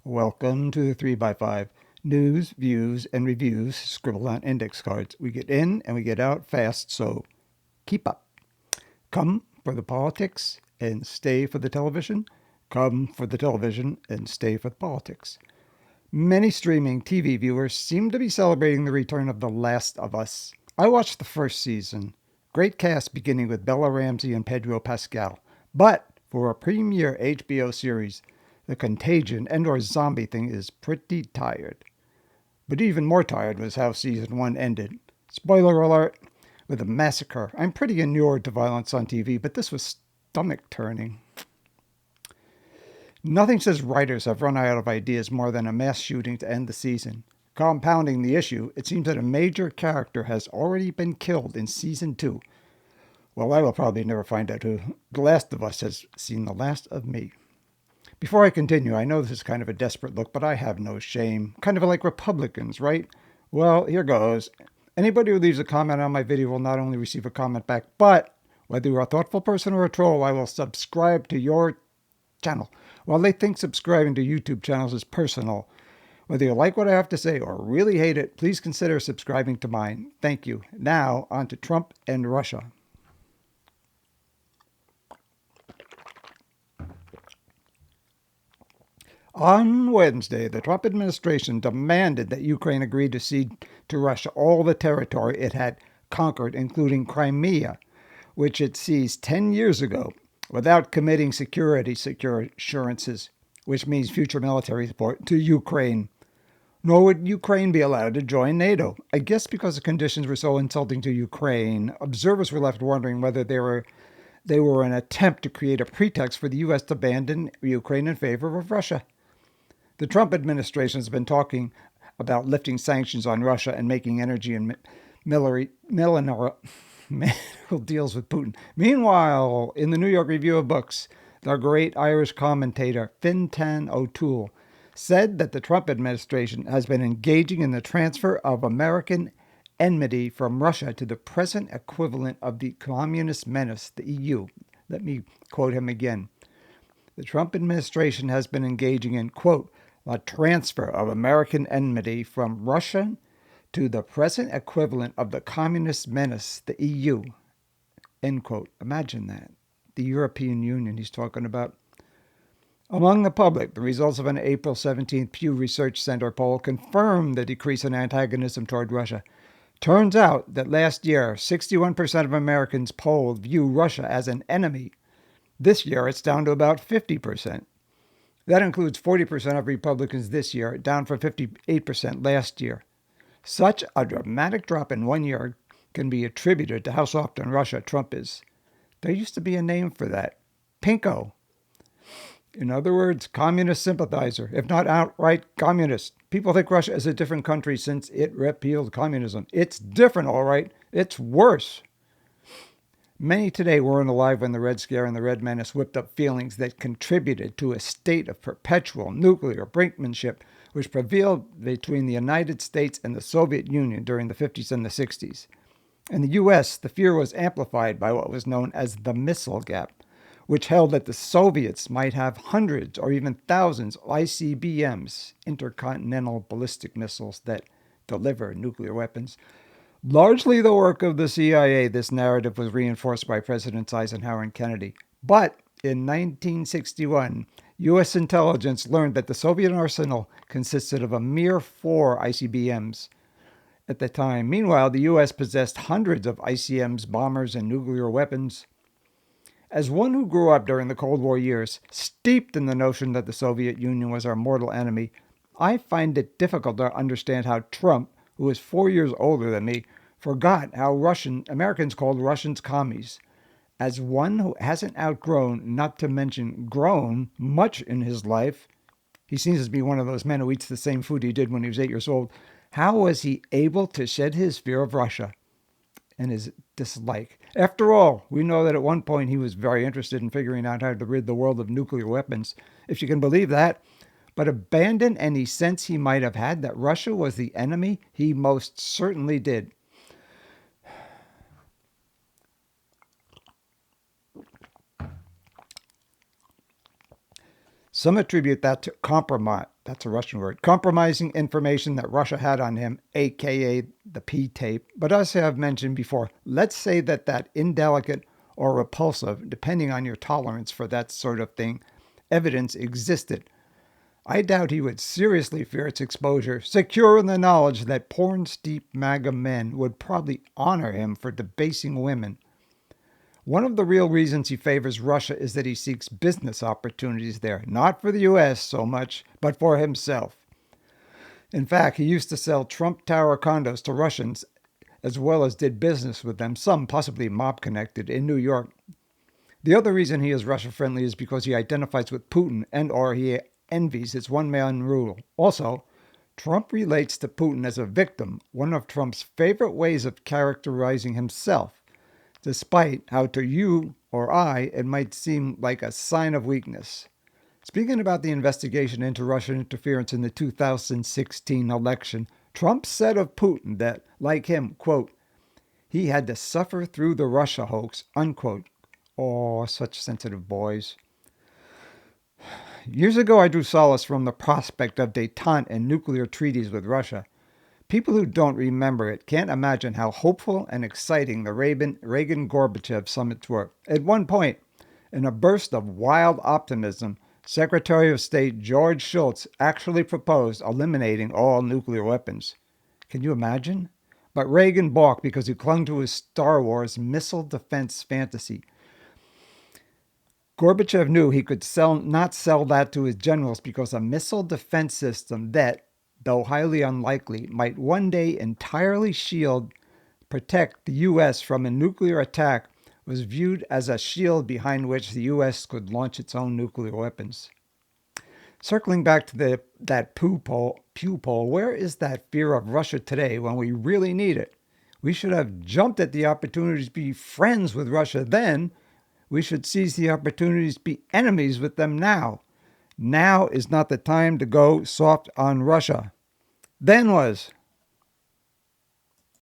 Welcome to the 3x5 news, views, and reviews scribbled on index cards. We get in and we get out fast, so keep up. Come for the politics and stay for the television. Come for the television and stay for the politics. Many streaming TV viewers seem to be celebrating the return of The Last of Us. I watched the first season. Great cast beginning with Bella Ramsey and Pedro Pascal. But for a premiere HBO series, the contagion and/or zombie thing is pretty tired. But even more tired was how season 1 ended. Spoiler alert, with a massacre. I'm pretty inured to violence on TV, but this was stomach-turning. Nothing says writers have run out of ideas more than a mass shooting to end the season. Compounding the issue, it seems that a major character has already been killed in season 2. Well, I will probably never find out who. The Last of Us has seen the last of me. Before I continue, I know this is kind of a desperate look, but I have no shame. Kind of like Republicans, right? Well, here goes. Anybody who leaves a comment on my video will not only receive a comment back, but whether you're a thoughtful person or a troll, I will subscribe to your channel. While they think subscribing to YouTube channels is personal, whether you like what I have to say or really hate it, please consider subscribing to mine. Thank you. Now, on to Trump and Russia. On Wednesday, the Trump administration demanded that Ukraine agree to cede to Russia all the territory it had conquered, including Crimea, which it seized 10 years ago, without committing security assurances, which means future military support, to Ukraine. Nor would Ukraine be allowed to join NATO. I guess because the conditions were so insulting to Ukraine, observers were left wondering whether they were an attempt to create a pretext for the U.S. to abandon Ukraine in favor of Russia. The Trump administration has been talking about lifting sanctions on Russia and making energy and military deals with Putin. Meanwhile, in the New York Review of Books, the great Irish commentator Fintan O'Toole said that the Trump administration has been engaging in the transfer of American enmity from Russia to the present equivalent of the communist menace, the EU. Let me quote him again. The Trump administration has been engaging in, quote, a transfer of American enmity from Russia to the present equivalent of the communist menace, the EU, end quote. Imagine that. The European Union he's talking about. Among the public, the results of an April 17th Pew Research Center poll confirmed the decrease in antagonism toward Russia. Turns out that last year, 61% of Americans polled view Russia as an enemy. This year, it's down to about 50%. That includes 40% of Republicans this year, down from 58% last year. Such a dramatic drop in 1 year can be attributed to how soft on Russia Trump is. There used to be a name for that. Pinko. In other words, communist sympathizer, if not outright communist. People think Russia is a different country since it repealed communism. It's different, all right. It's worse. Many today weren't alive when the Red Scare and the Red Menace whipped up feelings that contributed to a state of perpetual nuclear brinkmanship which prevailed between the United States and the Soviet Union during the 50s and the 60s. In the U.S., the fear was amplified by what was known as the missile gap, which held that the Soviets might have hundreds or even thousands of ICBMs, intercontinental ballistic missiles that deliver nuclear weapons. Largely the work of the CIA, this narrative was reinforced by Presidents Eisenhower and Kennedy. But in 1961, U.S. intelligence learned that the Soviet arsenal consisted of a mere 4 ICBMs at the time. Meanwhile, the U.S. possessed hundreds of ICBMs, bombers, and nuclear weapons. As one who grew up during the Cold War years, steeped in the notion that the Soviet Union was our mortal enemy, I find it difficult to understand how Trump, who is 4 years older than me, forgot how Americans called Russians commies. As one who hasn't outgrown, not to mention grown, much in his life, he seems to be one of those men who eats the same food he did when he was 8 years old. How was he able to shed his fear of Russia and his dislike? After all, we know that at one point he was very interested in figuring out how to rid the world of nuclear weapons, if you can believe that. But abandon any sense he might have had that Russia was the enemy, he most certainly did. Some attribute that to compromise. That's a Russian word. Compromising information that Russia had on him, aka the P tape. But as I have mentioned before, let's say that indelicate or repulsive, depending on your tolerance for that sort of thing, evidence existed. I doubt he would seriously fear its exposure, secure in the knowledge that porn-steeped MAGA men would probably honor him for debasing women. One of the real reasons he favors Russia is that he seeks business opportunities there, not for the U.S. so much, but for himself. In fact, he used to sell Trump Tower condos to Russians, as well as did business with them, some possibly mob-connected, in New York. The other reason he is Russia-friendly is because he identifies with Putin and/or he envies his one-man rule. Also, Trump relates to Putin as a victim, one of Trump's favorite ways of characterizing himself, despite how to you or I it might seem like a sign of weakness. Speaking about the investigation into Russian interference in the 2016 election, Trump said of Putin that, like him, quote, he had to suffer through the Russia hoax, unquote. Oh, such sensitive boys. Years ago, I drew solace from the prospect of détente and nuclear treaties with Russia. People who don't remember it can't imagine how hopeful and exciting the Reagan-Gorbachev summits were. At one point, in a burst of wild optimism, Secretary of State George Shultz actually proposed eliminating all nuclear weapons. Can you imagine? But Reagan balked because he clung to his Star Wars missile defense fantasy. Gorbachev knew he could not sell that to his generals because a missile defense system that, though highly unlikely, might one day entirely protect the U.S. from a nuclear attack was viewed as a shield behind which the U.S. could launch its own nuclear weapons. Circling back to that Pew poll, where is that fear of Russia today when we really need it? We should have jumped at the opportunities to be friends with Russia then. We should seize the opportunities to be enemies with them now. Now is not the time to go soft on Russia. Then was.